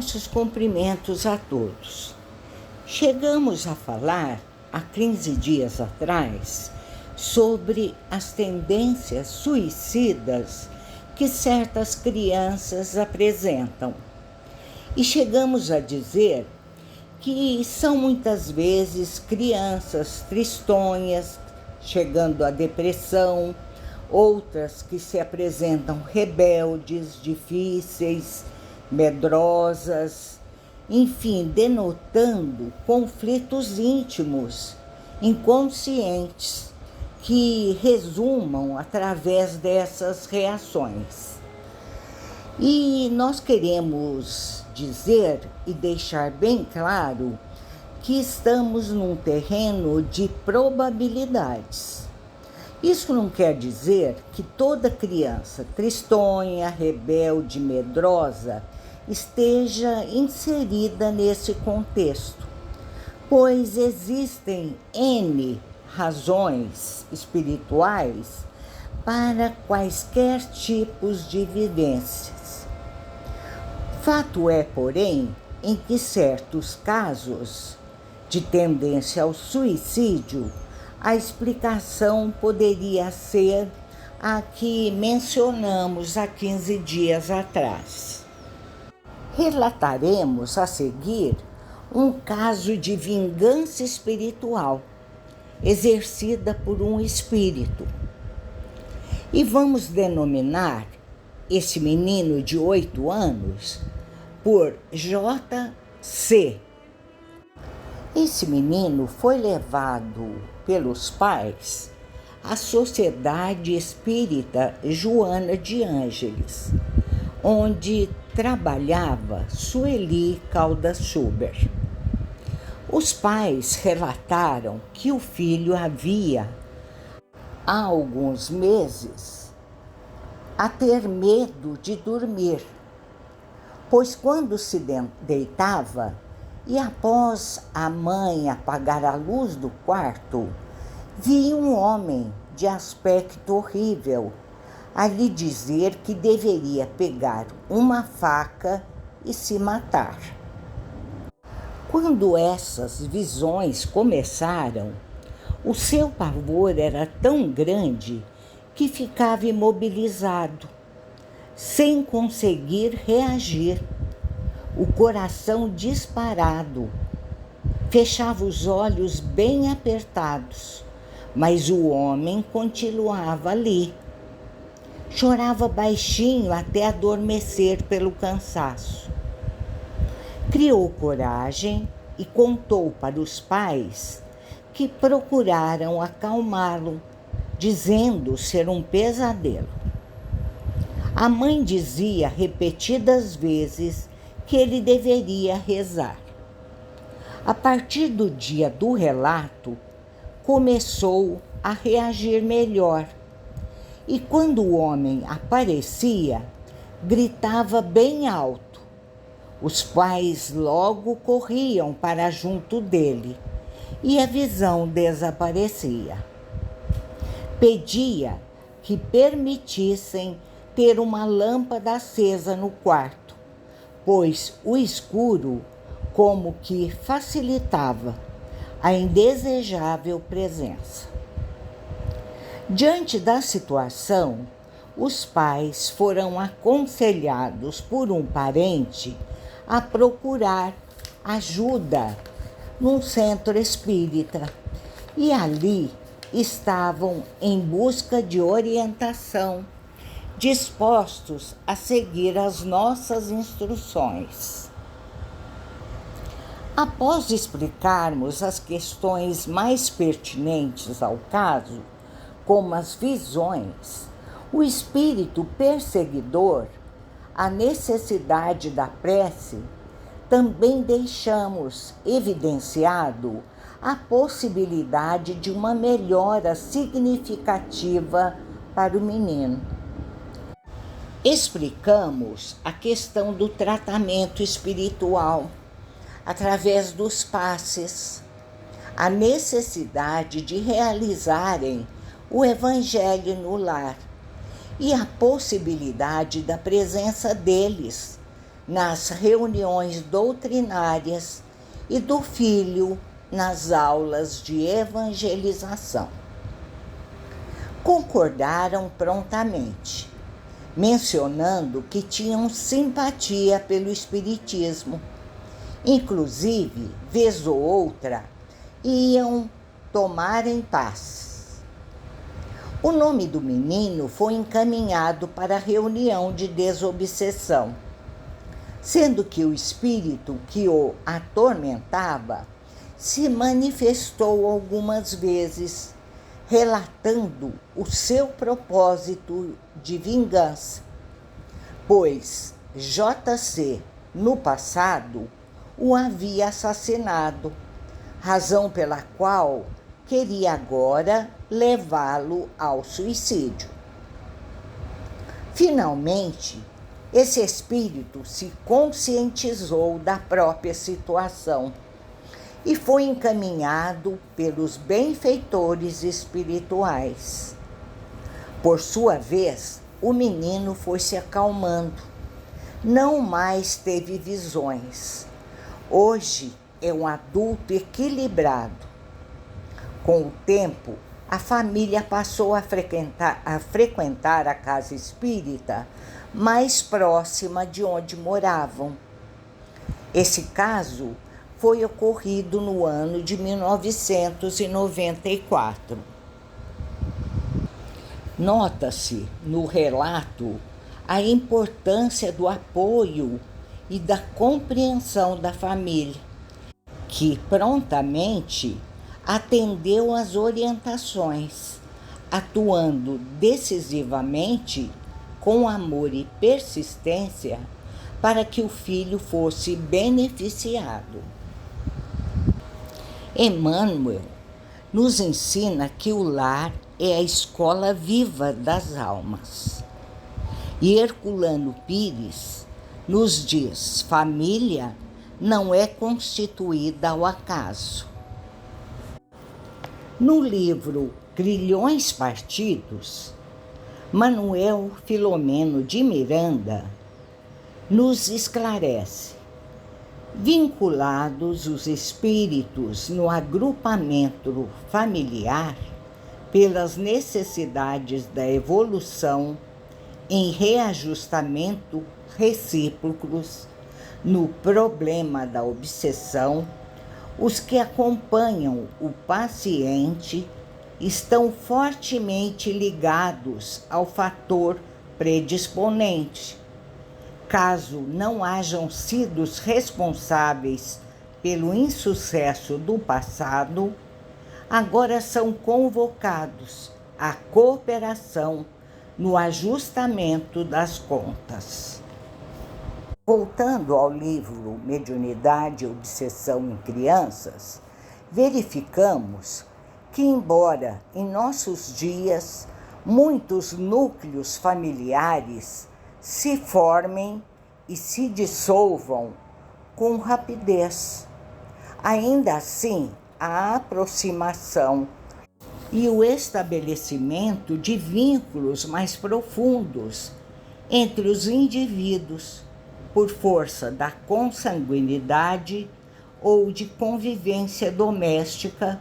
Nossos cumprimentos a todos. Chegamos a falar, há 15 dias atrás, sobre as tendências suicidas que certas crianças apresentam. E chegamos a dizer que são muitas vezes crianças tristonhas, chegando à depressão, outras que se apresentam rebeldes, difíceis, medrosas, enfim, denotando conflitos íntimos, inconscientes, que resumam através dessas reações. E nós queremos dizer e deixar bem claro que estamos num terreno de probabilidades. Isso não quer dizer que toda criança tristonha, rebelde, medrosa esteja inserida nesse contexto, pois existem N razões espirituais para quaisquer tipos de vivências. Fato é, porém, em que certos casos de tendência ao suicídio, a explicação poderia ser a que mencionamos há 15 dias atrás. Relataremos a seguir um caso de vingança espiritual, exercida por um espírito. E vamos denominar esse menino de 8 anos por JC. Esse menino foi levado pelos pais à Sociedade Espírita Joana de Ângeles, onde trabalhava Sueli Caldas Schubert. Os pais relataram que o filho havia, há alguns meses, a ter medo de dormir, pois quando se deitava e após a mãe apagar a luz do quarto, via um homem de aspecto horrível a lhe dizer que deveria pegar uma faca e se matar. Quando essas visões começaram, o seu pavor era tão grande que ficava imobilizado, sem conseguir reagir, o coração disparado. Fechava os olhos bem apertados, mas o homem continuava ali. Chorava baixinho até adormecer pelo cansaço. Criou coragem e contou para os pais, que procuraram acalmá-lo, dizendo ser um pesadelo. A mãe dizia repetidas vezes que ele deveria rezar. A partir do dia do relato, começou a reagir melhor. E quando o homem aparecia, gritava bem alto. Os pais logo corriam para junto dele e a visão desaparecia. Pedia que permitissem ter uma lâmpada acesa no quarto, pois o escuro como que facilitava a indesejável presença. Diante da situação, os pais foram aconselhados por um parente a procurar ajuda num centro espírita e ali estavam em busca de orientação, dispostos a seguir as nossas instruções. Após explicarmos as questões mais pertinentes ao caso, como as visões, o espírito perseguidor, a necessidade da prece, também deixamos evidenciado a possibilidade de uma melhora significativa para o menino. Explicamos a questão do tratamento espiritual através dos passes, a necessidade de realizarem o Evangelho no lar e a possibilidade da presença deles nas reuniões doutrinárias e do filho nas aulas de evangelização. Concordaram prontamente, mencionando que tinham simpatia pelo espiritismo. Inclusive, vez ou outra, iam tomar em paz. O nome do menino foi encaminhado para a reunião de desobsessão, sendo que o espírito que o atormentava se manifestou algumas vezes, relatando o seu propósito de vingança, pois JC, no passado, o havia assassinado, razão pela qual queria agora levá-lo ao suicídio. Finalmente, esse espírito se conscientizou da própria situação e foi encaminhado pelos benfeitores espirituais. Por sua vez, o menino foi se acalmando, não mais teve visões. Hoje é um adulto equilibrado. Com o tempo, a família passou a frequentar a casa espírita mais próxima de onde moravam. Esse caso foi ocorrido no ano de 1994. Nota-se no relato a importância do apoio e da compreensão da família, que prontamente atendeu às orientações, atuando decisivamente com amor e persistência para que o filho fosse beneficiado. Emmanuel nos ensina que o lar é a escola viva das almas. E Herculano Pires nos diz: família não é constituída ao acaso. No livro Grilhões Partidos, Manuel Filomeno de Miranda nos esclarece: vinculados os espíritos no agrupamento familiar pelas necessidades da evolução em reajustamento recíprocos no problema da obsessão, os que acompanham o paciente estão fortemente ligados ao fator predisponente. Caso não hajam sido responsáveis pelo insucesso do passado, agora são convocados à cooperação no ajustamento das contas. Voltando ao livro Mediunidade e Obsessão em Crianças, verificamos que, embora em nossos dias muitos núcleos familiares se formem e se dissolvam com rapidez, ainda assim a aproximação e o estabelecimento de vínculos mais profundos entre os indivíduos, por força da consanguinidade ou de convivência doméstica,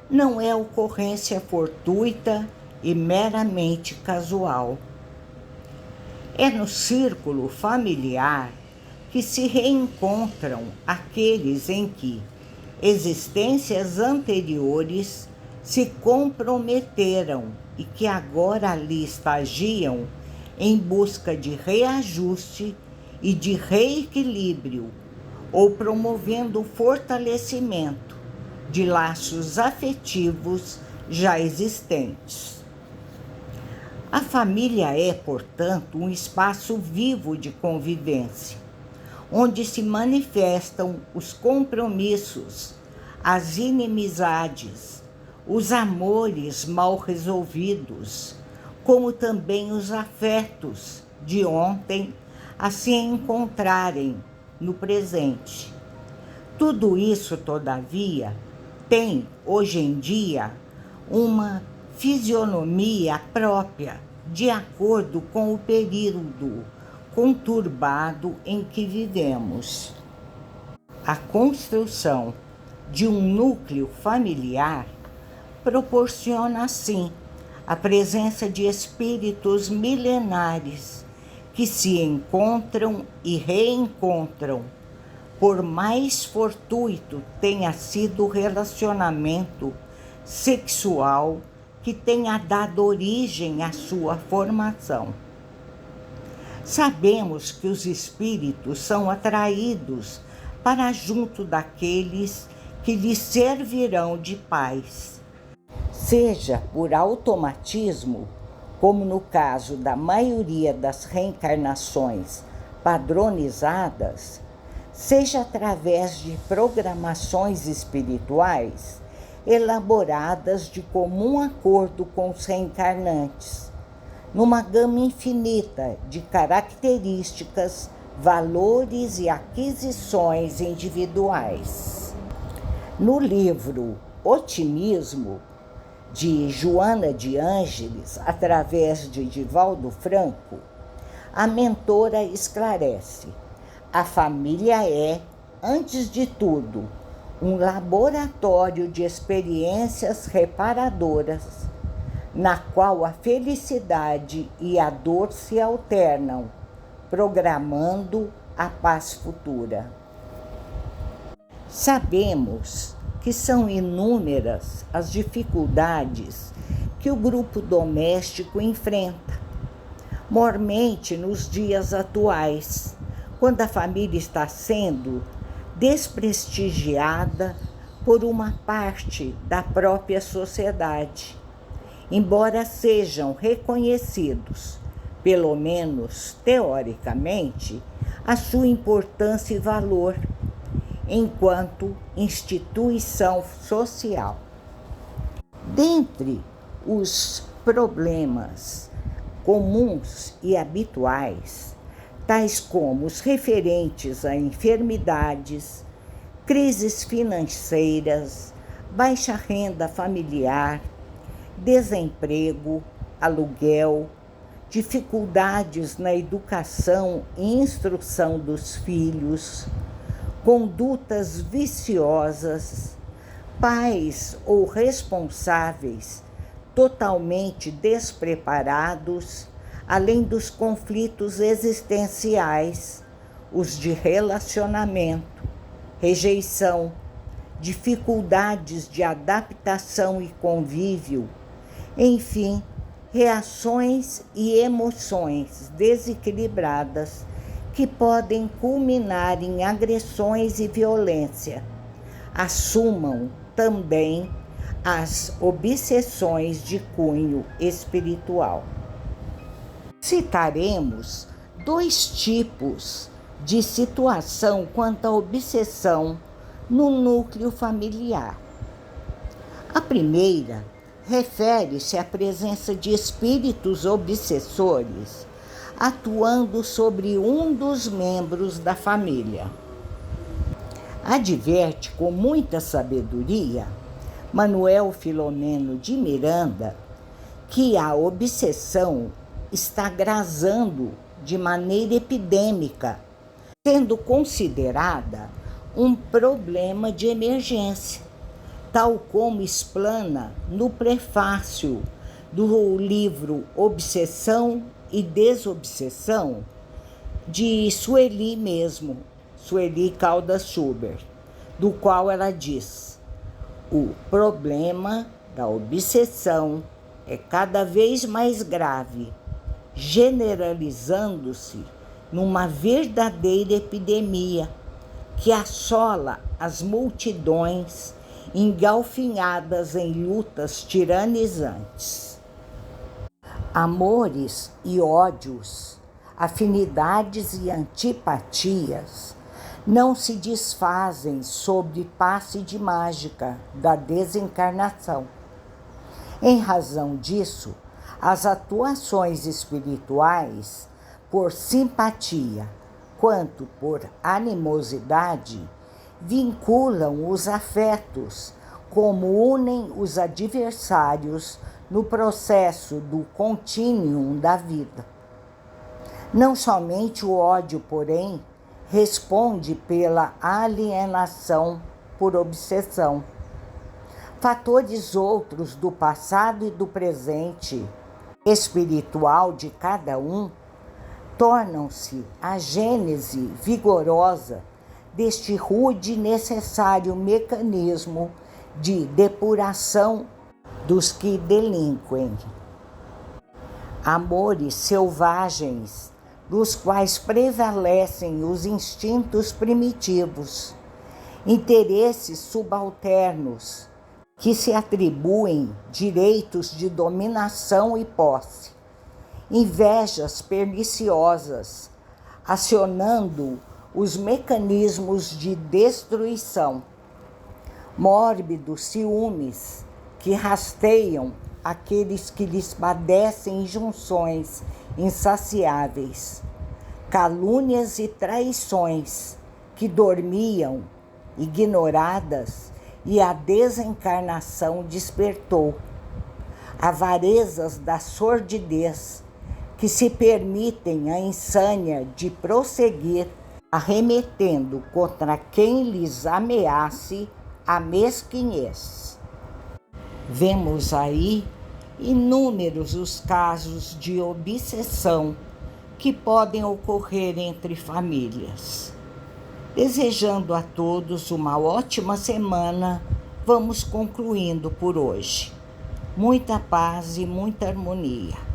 não é ocorrência fortuita e meramente casual. É no círculo familiar que se reencontram aqueles em que existências anteriores se comprometeram e que agora ali estagiam em busca de reajuste e de reequilíbrio, ou promovendo o fortalecimento de laços afetivos já existentes. A família é, portanto, um espaço vivo de convivência, onde se manifestam os compromissos, as inimizades, os amores mal resolvidos, como também os afetos de ontem a se encontrarem no presente. Tudo isso, todavia, tem, hoje em dia, uma fisionomia própria, de acordo com o período, conturbado em que vivemos. A construção de um núcleo familiar proporciona, assim, a presença de espíritos milenares que se encontram e reencontram, por mais fortuito tenha sido o relacionamento sexual que tenha dado origem à sua formação. Sabemos que os espíritos são atraídos para junto daqueles que lhes servirão de pais, seja por automatismo, como no caso da maioria das reencarnações padronizadas, seja através de programações espirituais elaboradas de comum acordo com os reencarnantes, numa gama infinita de características, valores e aquisições individuais. No livro Otimismo, de Joana de Ângeles, através de Divaldo Franco, a mentora esclarece: a família é, antes de tudo, um laboratório de experiências reparadoras, na qual a felicidade e a dor se alternam, programando a paz futura. Sabemos que são inúmeras as dificuldades que o grupo doméstico enfrenta, mormente nos dias atuais, quando a família está sendo desprestigiada por uma parte da própria sociedade, embora sejam reconhecidos, pelo menos teoricamente, a sua importância e valor enquanto instituição social. Dentre os problemas comuns e habituais, tais como os referentes a enfermidades, crises financeiras, baixa renda familiar, desemprego, aluguel, dificuldades na educação e instrução dos filhos, condutas viciosas, pais ou responsáveis totalmente despreparados, além dos conflitos existenciais, os de relacionamento, rejeição, dificuldades de adaptação e convívio, enfim, reações e emoções desequilibradas que podem culminar em agressões e violência. Assumam também as obsessões de cunho espiritual. Citaremos 2 tipos de situação quanto à obsessão no núcleo familiar. A primeira refere-se à presença de espíritos obsessores atuando sobre um dos membros da família. Adverte com muita sabedoria Manuel Filomeno de Miranda que a obsessão está grazando de maneira epidêmica, sendo considerada um problema de emergência, tal como explana no prefácio do livro Obsessão e Desobsessão, de Sueli mesmo, Sueli Caldas Schubert, do qual ela diz: o problema da obsessão é cada vez mais grave, generalizando-se numa verdadeira epidemia que assola as multidões engalfinhadas em lutas tiranizantes. Amores e ódios, afinidades e antipatias não se desfazem sob passe de mágica da desencarnação. Em razão disso, as atuações espirituais, por simpatia quanto por animosidade, vinculam os afetos como unem os adversários no processo do contínuo da vida. Não somente o ódio, porém, responde pela alienação por obsessão. Fatores outros do passado e do presente espiritual de cada um tornam-se a gênese vigorosa deste rude e necessário mecanismo de depuração dos que delinquem. Amores selvagens, dos quais prevalecem os instintos primitivos, interesses subalternos, que se atribuem direitos de dominação e posse, invejas perniciosas, acionando os mecanismos de destruição, mórbidos ciúmes que rasteiam aqueles que lhes padecem injunções insaciáveis, calúnias e traições que dormiam, ignoradas, e a desencarnação despertou, avarezas da sordidez que se permitem a insânia de prosseguir arremetendo contra quem lhes ameace a mesquinhez. Vemos aí inúmeros os casos de obsessão que podem ocorrer entre famílias. Desejando a todos uma ótima semana, vamos concluindo por hoje. Muita paz e muita harmonia.